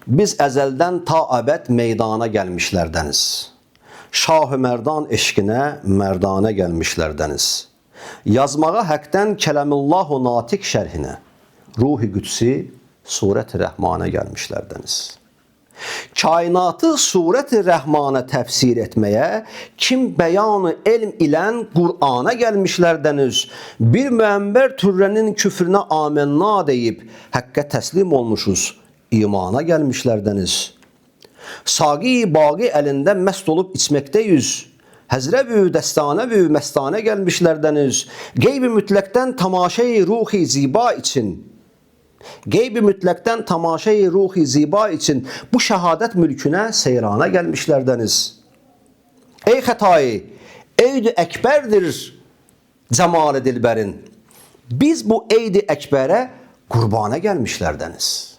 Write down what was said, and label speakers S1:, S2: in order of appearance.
S1: Biz əzəldən ta əbəd meydana gəlmişlərdəniz. Şah-ı Mərdan eşqinə mərdanə gəlmişlərdəniz. Yazmağa həqdən kələmullahu natiq şərhinə, Ruhi Qüdsi surət-i Rəhmanə gəlmişlərdəniz. Kainatı surət-i Rəhmanə təfsir etməyə, kim bəyanı elm ilən Qur'ana gəlmişlərdəniz. Bir müəmbər türrənin küfrünə amenna deyib, həqqə təslim olmuşuz, imana gəlmişlərdəniz. Saqi baqi əlində məst olub içməkdəyiz. Həzrəvü, dəstanəvü, məstanə gəlmişlərdəniz. Qeyb-i mütləqdən tamaşayı ruhi ziba için, qeyb-i mütləqdən tamaşayı ruhi ziba için bu şəhadət mülkünə seyrana gəlmişlərdəniz. Ey xətayı, eydi əkbərdir cəmal-i dilbərin. Biz bu eydi əkbərə qurbana gəlmişlərdəniz.